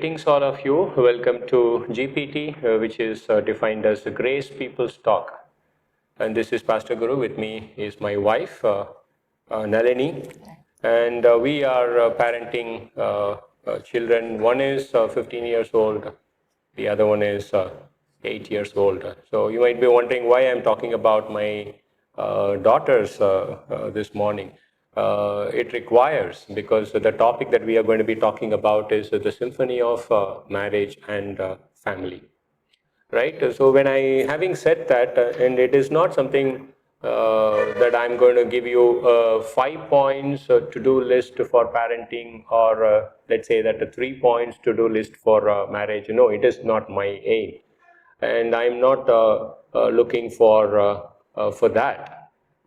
Greetings all of you. Welcome to GPT, which is defined as the Grace People's Talk. And this is Pastor Guru. With me is my wife, Nalini. And we are parenting children. One is 15 years old. The other one is 8 years old. So you might be wondering why I'm talking about my daughters this morning. It requires, because the topic that we are going to be talking about is the symphony of marriage and family, right? So when having said that, and it is not something that I'm going to give you 5 points to-do list for parenting, or let's say that a 3 points to-do list for marriage. No, it is not my aim, and I'm not looking for that.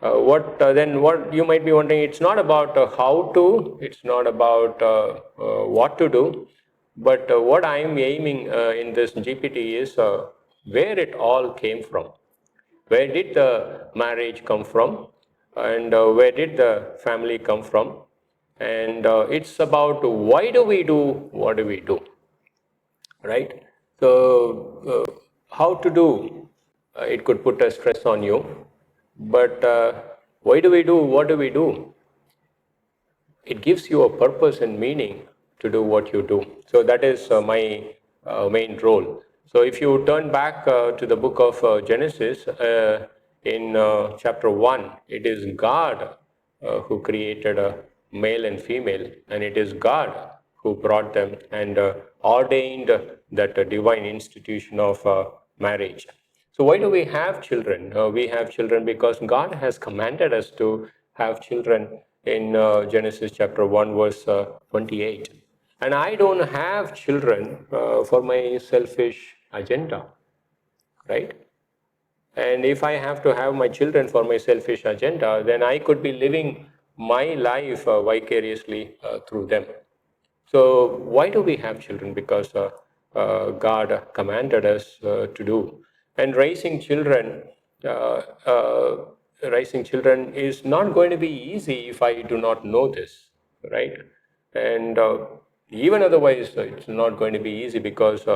What you might be wondering, it's not about how to, it's not about what to do, but what I'm aiming in this GPT is where it all came from. Where did the marriage come from, and where did the family come from? And it's about why do we do what do we do, right? So how to do, it could put a stress on you, but why do we do what do we do? It gives you a purpose and meaning to do what you do. So that is my main role. So if you turn back to the book of Genesis, in chapter 1, it is God who created a male and female, and it is God who brought them and ordained that divine institution of marriage. So why do we have children? We have children because God has commanded us to have children in Genesis chapter 1 verse 28. And I don't have children for my selfish agenda, right? And if I have to have my children for my selfish agenda, then I could be living my life vicariously through them. So why do we have children? Because God commanded us to do. And uh, uh, raising children is not going to be easy if I do not know this, right? And even otherwise, it's not going to be easy, because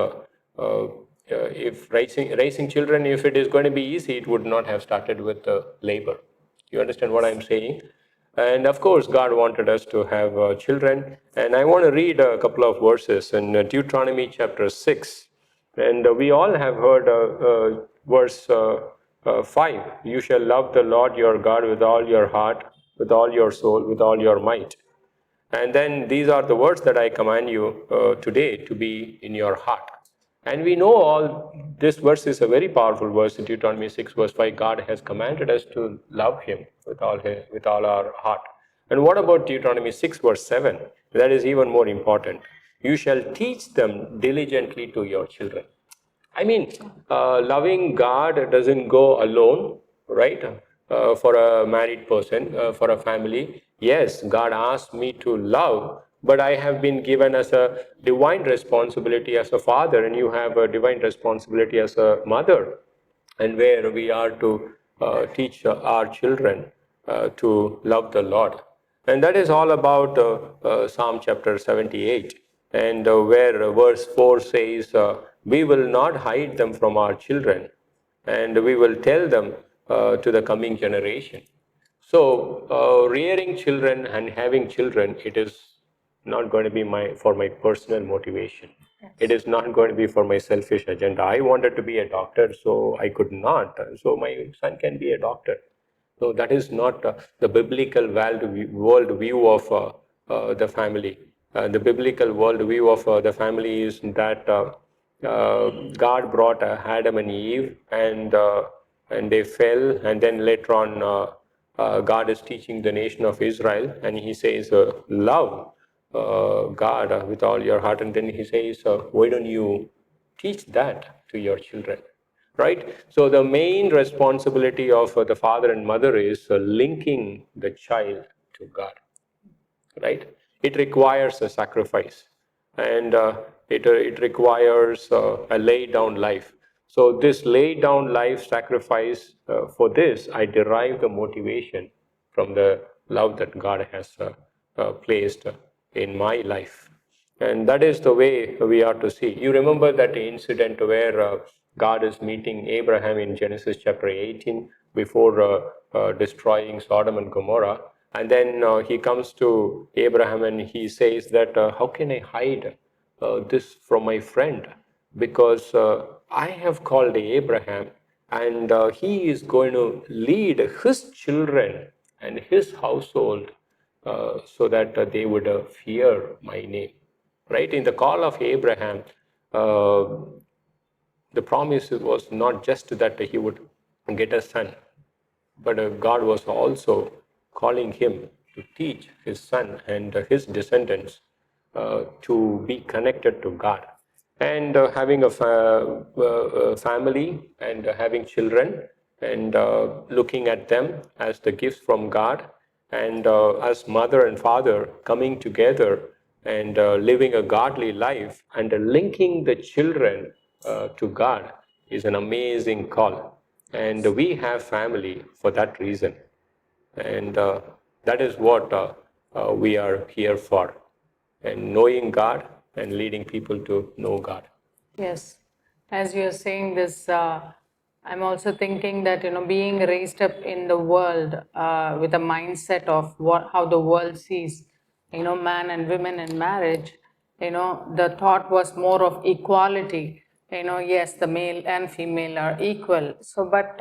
if raising children, if it is going to be easy, it would not have started with labor. You understand what I'm saying? And of course, God wanted us to have children. And I want to read a couple of verses in Deuteronomy chapter 6. And we all have heard verse 5. You shall love the Lord your God with all your heart, with all your soul, with all your might. And then these are the words that I command you today to be in your heart. And we know all this verse is a very powerful verse in Deuteronomy 6 verse 5. God has commanded us to love him with all our heart. And what about Deuteronomy 6 verse 7? That is even more important. You shall teach them diligently to your children. I mean, loving God doesn't go alone, right? For a married person, for a family. Yes, God asked me to love, but I have been given as a divine responsibility as a father, and you have a divine responsibility as a mother, and where we are to teach our children to love the Lord. And that is all about Psalm chapter 78, and where verse 4 says, we will not hide them from our children, and we will tell them to the coming generation. So rearing children and having children, it is not going to be for my personal motivation. It is not going to be for my selfish agenda. I wanted to be a doctor, so I could not. So my son can be a doctor. So that is not the biblical world view of the family. The biblical world view of the family is that God brought Adam and Eve, and they fell, and then later on God is teaching the nation of Israel, and he says, love God with all your heart. And then he says, why don't you teach that to your children, right? So the main responsibility of the father and mother is linking the child to God, right? It requires a sacrifice, and it requires a lay down life. So this lay down life sacrifice, for this, I derive the motivation from the love that God has placed in my life. And that is the way we are to see. You remember that incident where God is meeting Abraham in Genesis chapter 18 before destroying Sodom and Gomorrah. And then he comes to Abraham and he says that, how can I hide this from my friend? Because I have called Abraham and he is going to lead his children and his household so that they would fear my name. Right? In the call of Abraham, uh, the promise was not just that he would get a son, but God was also calling him to teach his son and his descendants to be connected to God. And having a family and having children and looking at them as the gifts from God, and as mother and father coming together and living a godly life and linking the children to God is an amazing call. And we have family for that reason. And that is what we are here for. And knowing God and leading people to know God. Yes, as you're saying this, I'm also thinking that being raised up in the world with a mindset of how the world sees man and women in marriage. The thought was more of equality. Yes, the male and female are equal. So, but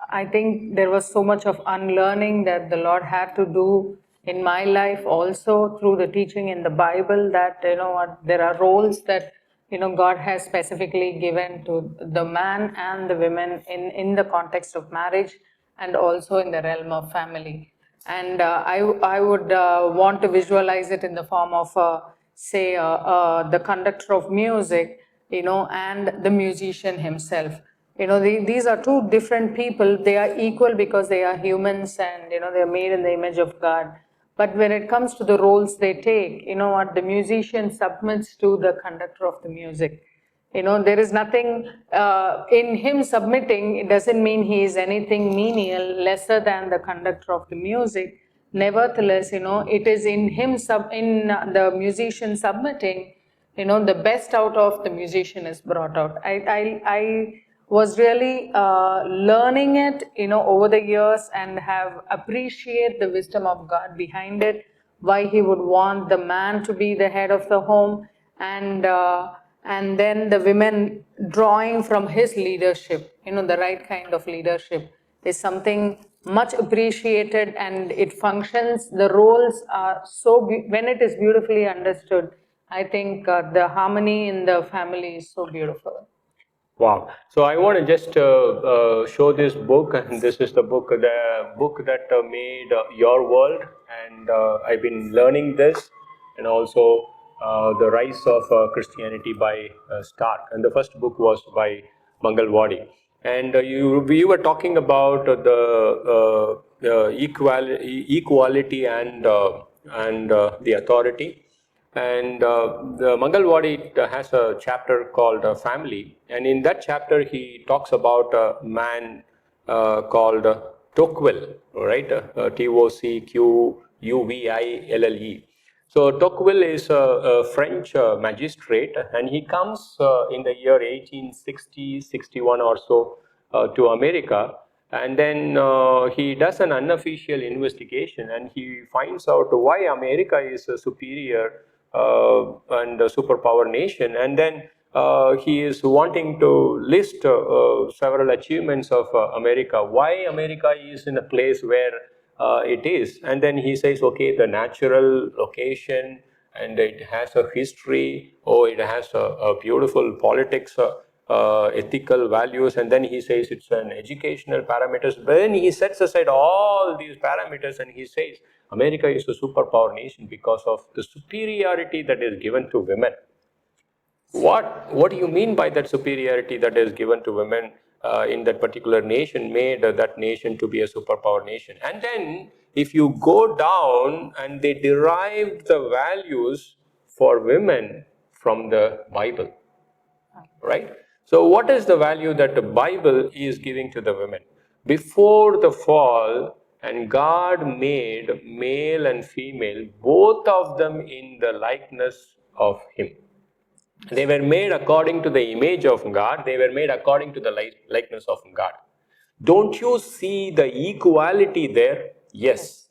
I think there was so much of unlearning that the Lord had to do in my life also through the teaching in the Bible, that there are roles that God has specifically given to the man and the women in the context of marriage and also in the realm of family. And I would want to visualize it in the form of say the conductor of music, and the musician himself. These are two different people. They are equal because they are humans, and they are made in the image of God. But when it comes to the roles they take, what the musician submits to the conductor of the music. There is nothing in him submitting. It doesn't mean he is anything menial, lesser than the conductor of the music. Nevertheless, it is in him in the musician submitting, the best out of the musician is brought out. I was really learning it, over the years, and have appreciated the wisdom of God behind it, why he would want the man to be the head of the home, and then the women drawing from his leadership, the right kind of leadership is something much appreciated, and it functions. The roles are so, when it is beautifully understood, I think the harmony in the family is so beautiful. Wow. So I want to just show this book, and this is the book that made your world. And I've been learning this, and also the rise of Christianity by Stark. And the first book was by Mangalwadi. And we were talking about the equality and the authority. And the Mangalwadi has a chapter called Family, and in that chapter he talks about a man called Tocqueville, right? Tocqueville. So Tocqueville is a French magistrate, and he comes in the year 1860, 61 or so to America, and then he does an unofficial investigation, and he finds out why America is a superior and a superpower nation. And then he is wanting to list several achievements of America, why America is in a place where it is. And then he says, okay, the natural location, and it has a history, oh, it has a beautiful politics, ethical values, and then he says it's an educational parameters. But then he sets aside all these parameters and he says America is a superpower nation because of the superiority that is given to women. What do you mean by that superiority that is given to women in that particular nation made that nation to be a superpower nation? And then if you go down, and they derived the values for women from the Bible, right? So what is the value that the Bible is giving to the women? Before the fall, and God made male and female, both of them in the likeness of Him. They were made according to the image of God. They were made according to the likeness of God. Don't you see the equality there? Yes.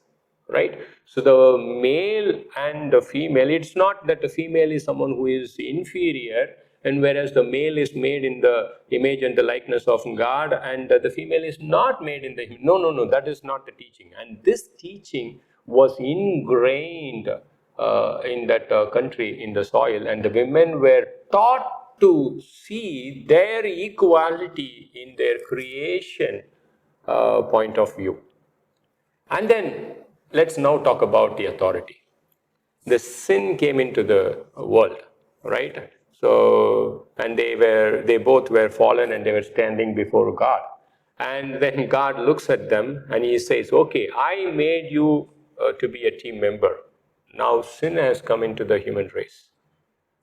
Right? So the male and the female, it's not that the female is someone who is inferior, and whereas the male is made in the image and the likeness of God, and the female is not made in the. No, no, no, that is not the teaching. And this teaching was ingrained in that country, in the soil, and the women were taught to see their equality in their creation point of view. And then let's now talk about the authority. The sin came into the world, right? So, and they both were fallen, and they were standing before God. And then God looks at them and He says, okay, I made you to be a team member. Now sin has come into the human race.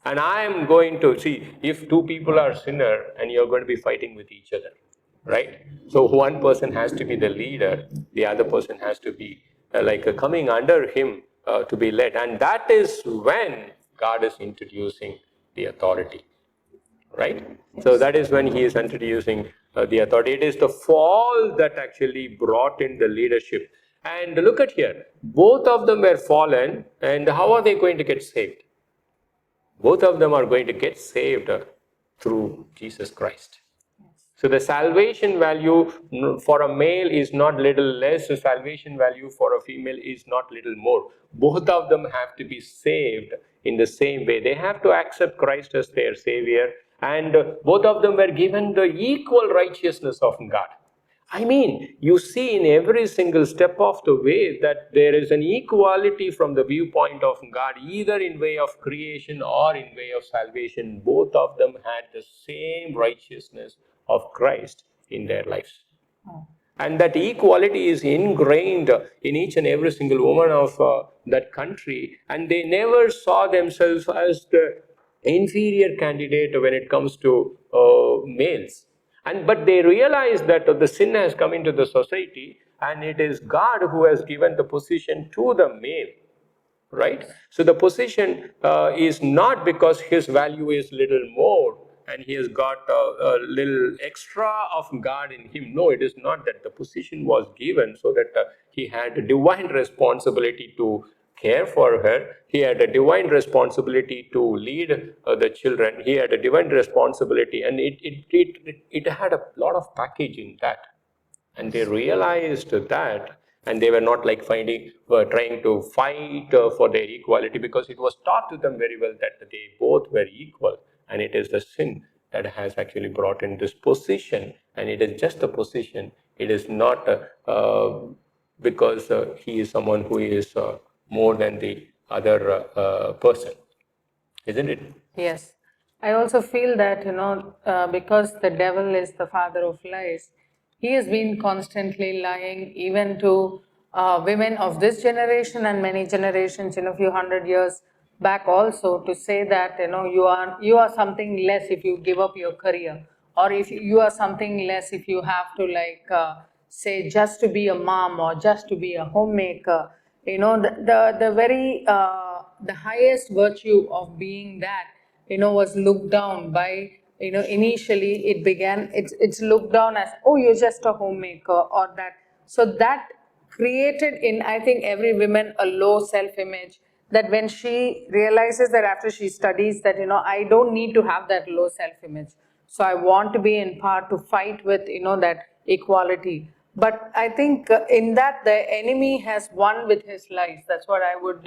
And I am going to see, if two people are sinner and you're going to be fighting with each other, right? So one person has to be the leader, the other person has to be coming under him to be led. And that is when God is introducing the authority, right? So that is when He is introducing the authority. It is the fall that actually brought in the leadership. And look at here, both of them were fallen, and how are they going to get saved? Both of them are going to get saved through Jesus Christ. So the salvation value for a male is not little less, the salvation value for a female is not little more. Both of them have to be saved in the same way. They have to accept Christ as their Savior, and both of them were given the equal righteousness of God. I mean, you see in every single step of the way that there is an equality from the viewpoint of God, either in way of creation or in way of salvation. Both of them had the same righteousness of Christ in their lives. And that equality is ingrained in each and every single woman of that country. And they never saw themselves as the inferior candidate when it comes to males. But they realize that the sin has come into the society, and it is God who has given the position to the male, right? So the position is not because his value is little more and he has got a little extra of God in him. No, it is not that. The position was given so that he had a divine responsibility to care for her. He had a divine responsibility to lead the children. He had a divine responsibility, and it had a lot of package in that. And they realized that, and they were not trying to fight for their equality, because it was taught to them very well that they both were equal. And it is the sin that has actually brought in this position, and it is just a position. It is not because he is someone who is more than the other person, isn't it? Yes. I also feel that, because the devil is the father of lies, he has been constantly lying even to women of this generation and many generations, a few hundred years back also, to say that, you are something less if you give up your career, or if you are something less if you have to say just to be a mom or just to be a homemaker. The very the highest virtue of being that, was looked down by, initially it began, it's looked down as, oh, you're just a homemaker, or that. So that created in, I think, every woman a low self-image, that when she realizes that after she studies that, I don't need to have that low self-image. So I want to be in part to fight with, that equality. But I think in that the enemy has won with his lies. That's what I would,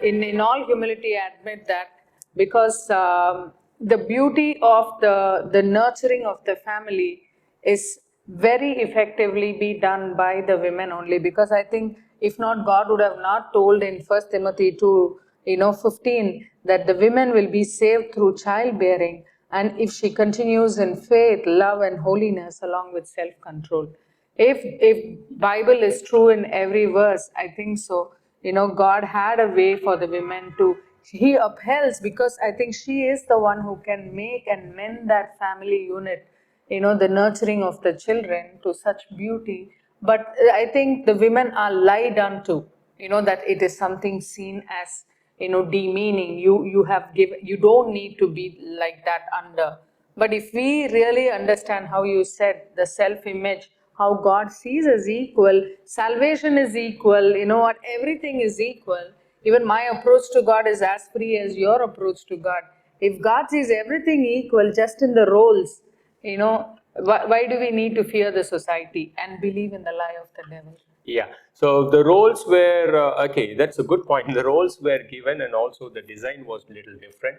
in all humility, admit that, because the beauty of the nurturing of the family is very effectively be done by the women only. Because I think if not, God would have not told in 1 Timothy 2, 15, that the women will be saved through childbearing, and if she continues in faith, love, and holiness along with self-control. If Bible is true in every verse, I think so, God had a way for the women to, he upheld, because I think she is the one who can make and mend that family unit, the nurturing of the children to such beauty. But I think the women are lied unto, that it is something seen as, demeaning. You don't need to be like that under. But if we really understand how you said the self-image, how God sees us equal, salvation is equal, what, everything is equal. Even my approach to God is as free as your approach to God. If God sees everything equal just in the roles, why do we need to fear the society and believe in the lie of the devil? Yeah, so the roles were, okay, that's a good point. The roles were given and also the design was a little different.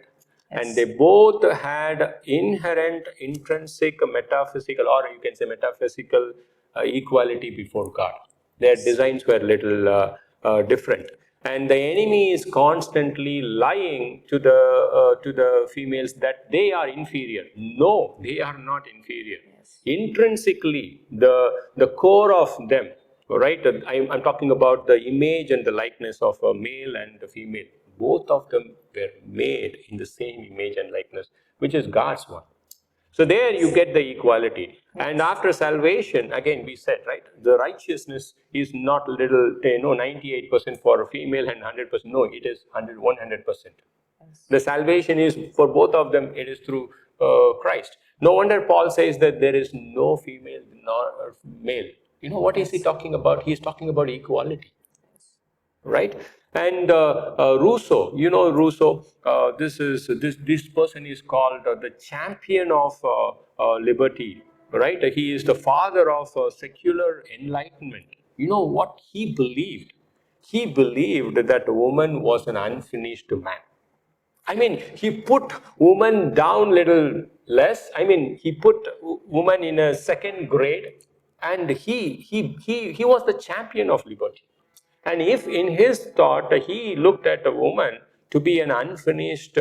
Yes. And they both had inherent, intrinsic, metaphysical, or you can say metaphysical equality before God. Their designs were a little different. And the enemy is constantly lying to the females that they are inferior. No, they are not inferior. Intrinsically, the core of them, right? I'm talking about the image and the likeness of a male and a female. Both of them were made in the same image and likeness, which is God's one. So there you get the equality. And after salvation, again we said, right, the righteousness is not little, 98% for a female and 100%. No, it is 100%. The salvation is for both of them, it is through Christ. No wonder Paul says that there is no female nor male. What is he talking about? He is talking about equality, right? And Rousseau, Rousseau, this person is called the champion of liberty, right? He is the father of secular enlightenment. You know what he believed? He believed that a woman was an unfinished man. I mean, he put woman down little less. I mean, he put woman in a second grade, and he was the champion of liberty. And if in his thought he looked at a woman to be an unfinished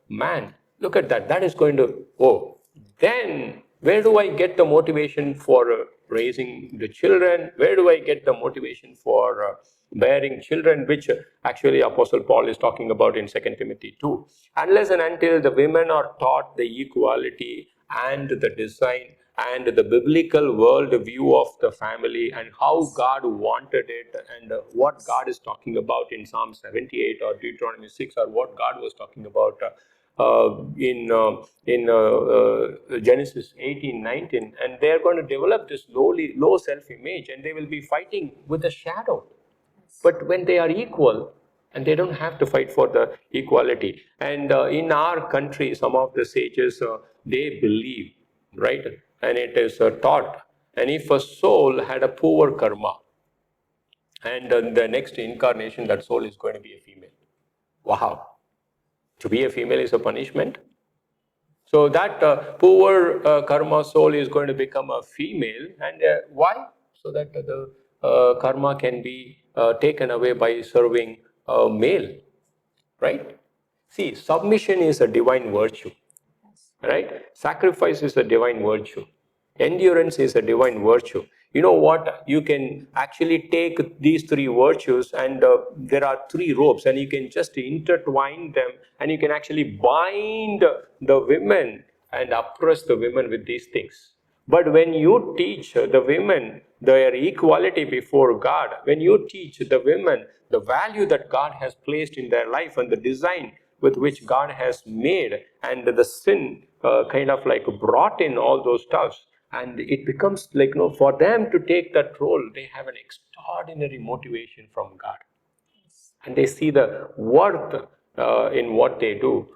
man, look at that. That is going to, oh, then where do I get the motivation for raising the children? Where do I get the motivation for bearing children, which actually Apostle Paul is talking about in 2 Timothy 2. Unless and until the women are taught the equality and the design and the biblical world view of the family and how God wanted it and what God is talking about in Psalm 78 or Deuteronomy 6 or what God was talking about in Genesis 18:19, and they are going to develop this low self-image, and they will be fighting with a shadow. But when they are equal, and they don't have to fight for the equality. And in our country, some of the sages, they believe, right? And it is taught. And if a soul had a poor karma, and the next incarnation, that soul is going to be a female. Wow. To be a female is a punishment. So that poor karma soul is going to become a female. And why? So that the karma can be taken away by serving a male, right? See, submission is a divine virtue, right? Sacrifice is a divine virtue. Endurance is a divine virtue. You know what? You can actually take these three virtues, and there are three ropes, and you can just intertwine them, and you can actually bind the women and oppress the women with these things. But when you teach the women their equality before God, when you teach the women the value that God has placed in their life and the design with which God has made, and the sin kind of like brought in all those stuffs, and it becomes like, for them to take that role, they have an extraordinary motivation from God. And they see the worth in what they do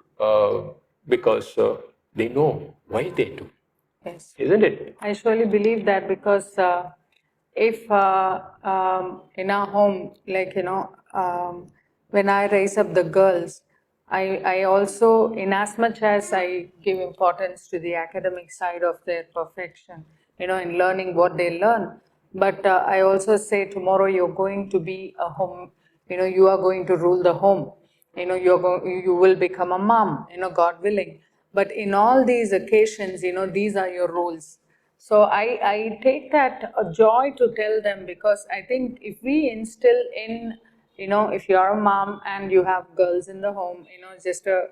because they know why they do. Yes. Isn't it? I surely believe that, because if in our home, like, when I raise up the girls, I also, in as much as I give importance to the academic side of their perfection, in learning what they learn, but I also say tomorrow you're going to be a home, you are going to rule the home, you will become a mom, God willing. But in all these occasions, these are your roles. So I take that joy to tell them, because I think if we instill in, if you're a mom and you have girls in the home, just a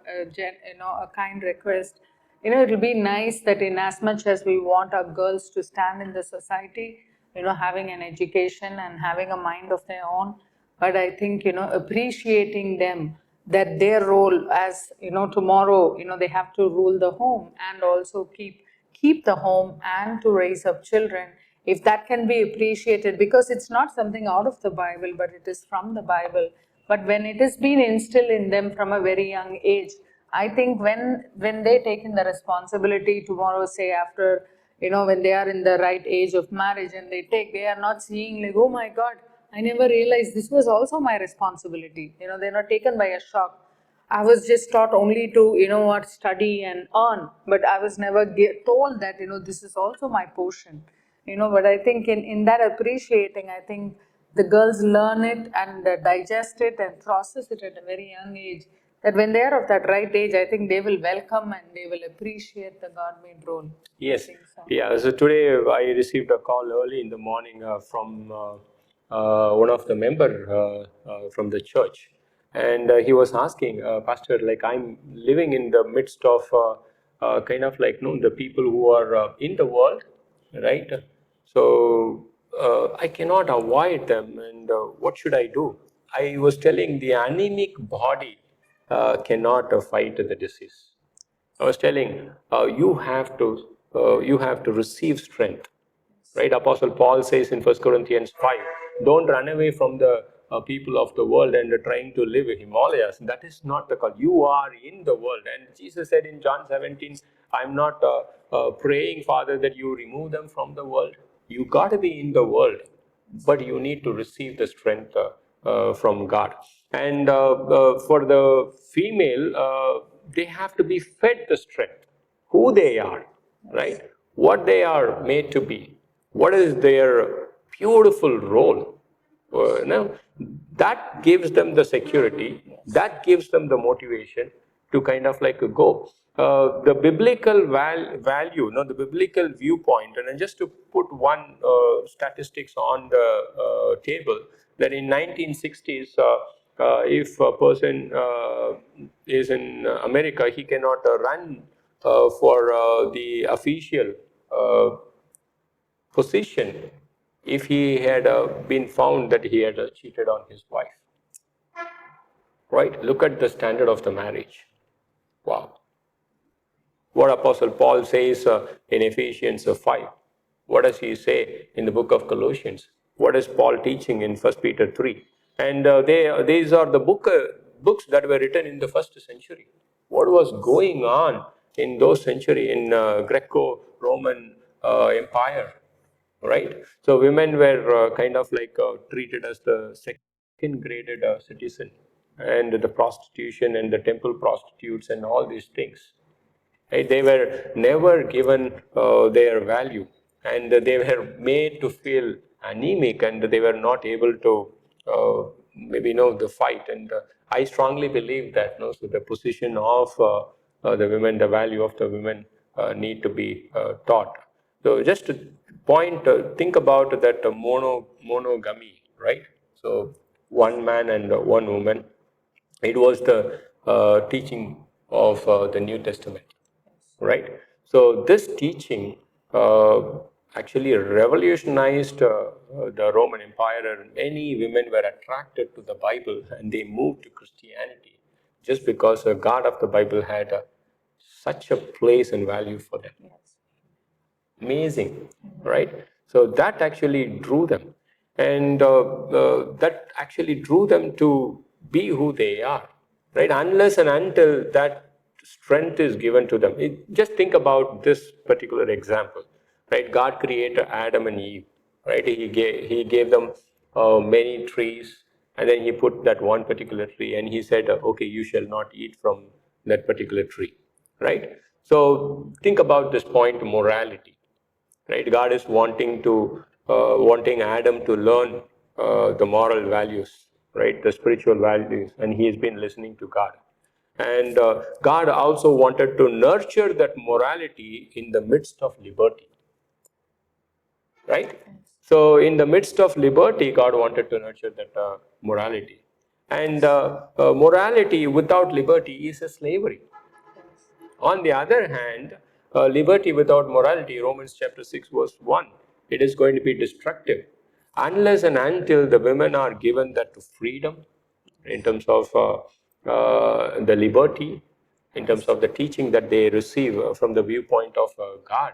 kind request, it'll be nice that in as much as we want our girls to stand in the society, having an education and having a mind of their own, but I think, appreciating them that their role as, tomorrow, they have to rule the home and also keep the home and to raise up children. If that can be appreciated, because it's not something out of the Bible, but it is from the Bible. But when it has been instilled in them from a very young age, I think when they take in the responsibility tomorrow, say after, when they are in the right age of marriage, and they are not seeing like, oh my God, I never realized this was also my responsibility. They're not taken by a shock. I was just taught only to, study and earn, but I was never told that, this is also my portion. But I think in that appreciating, I think the girls learn it and digest it and process it at a very young age. That when they are of that right age, I think they will welcome and they will appreciate the God-made role. Yes. I think so. Yeah. So today I received a call early in the morning from one of the member from the church, and he was asking, Pastor, like I'm living in the midst of kind of like the people who are in the world, right? So I cannot avoid them, and what should I do? I was telling the anemic body cannot fight the disease. I was telling you have to receive strength, right? Apostle Paul says in 1 Corinthians 5, don't run away from the people of the world and trying to live in Himalayas. That is not the call. You are in the world, and Jesus said in John 17, I'm not praying, Father, that you remove them from the world. You got to be in the world, but you need to receive the strength from God. And for the female, they have to be fed the strength, who they are, right? What they are made to be, what is their beautiful role. No, that gives them the security, that gives them the motivation to kind of like go. The biblical value, the biblical viewpoint, and then just to put one statistics on the table, that in 1960s, if a person is in America, he cannot run for the official position if he had been found that he had cheated on his wife. Right? Look at the standard of the marriage. Wow. What Apostle Paul says in Ephesians 5. What does he say in the book of Colossians? What is Paul teaching in 1 Peter 3? And these are the books that were written in the first century. What was going on in those century in Greco-Roman Empire? Right? So women were kind of like treated as the second graded citizen, and the prostitution and the temple prostitutes and all these things. Right? They were never given their value, and they were made to feel anemic, and they were not able to maybe the fight. And I strongly believe that so the position of the women, the value of the women need to be taught. So just to point, think about that monogamy, right? So one man and one woman. It was the teaching of the New Testament, right? So this teaching actually revolutionized the Roman Empire, and many women were attracted to the Bible and they moved to Christianity just because the God of the Bible had such a place and value for them. Amazing, right? So that actually drew them, and that actually drew them to be who they are, right? Unless and until that strength is given to them. Just think about this particular example, right? God created Adam and Eve, right? He gave them many trees, and then he put that one particular tree, and he said, okay, you shall not eat from that particular tree, right? So think about this point, morality, right? God is wanting Adam to learn the moral values, right? The spiritual values, and he has been listening to God. And God also wanted to nurture that morality in the midst of liberty, right? So in the midst of liberty, God wanted to nurture that morality. And morality without liberty is a slavery. On the other hand, liberty without morality, Romans chapter 6 verse 1, it is going to be destructive. Unless and until the women are given that freedom in terms of the liberty in terms of the teaching that they receive from the viewpoint of God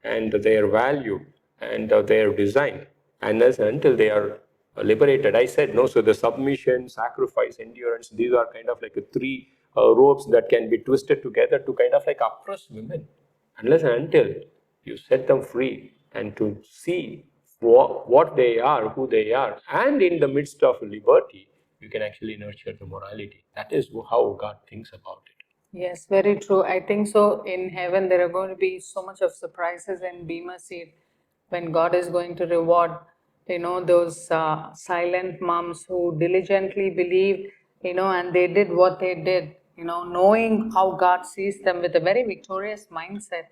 and their value and their design, unless until they are liberated. I said no, so the submission, sacrifice, endurance, these are kind of like a three ropes that can be twisted together to kind of like oppress women, unless and until you set them free and to see what they are, who they are, and in the midst of liberty, you can actually nurture the morality. That is how God thinks about it. Yes, very true. I think so. In heaven, there are going to be so much of surprises in Bema seat when God is going to reward, those silent moms who diligently believed, and they did what they did, knowing how God sees them with a very victorious mindset.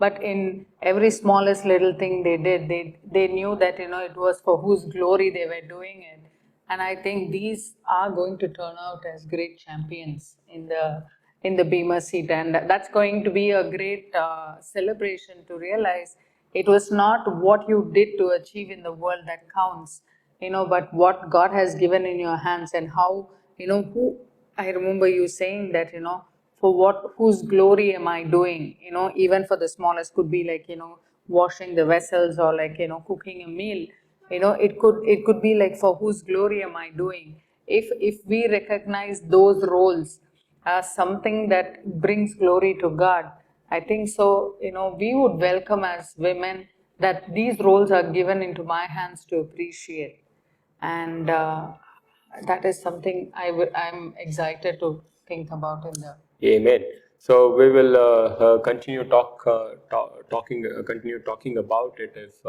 But in every smallest little thing they did, they knew that, it was for whose glory they were doing it. And I think these are going to turn out as great champions in the Bema seat, and that's going to be a great celebration to realize it was not what you did to achieve in the world that counts, but what God has given in your hands, and how, who I remember you saying that, for what, whose glory am I doing, even for the smallest, could be like, washing the vessels, or like, cooking a meal. It could be like, for whose glory am I doing? If we recognize those roles as something that brings glory to God, I think so, we would welcome as women that these roles are given into my hands to appreciate. And that is something I'm excited to think about in the. Amen. So we will continue continue talking about it if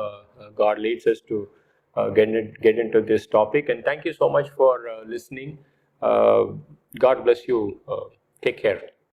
God leads us to get into this topic. And thank you so much for listening. God bless you. Take care.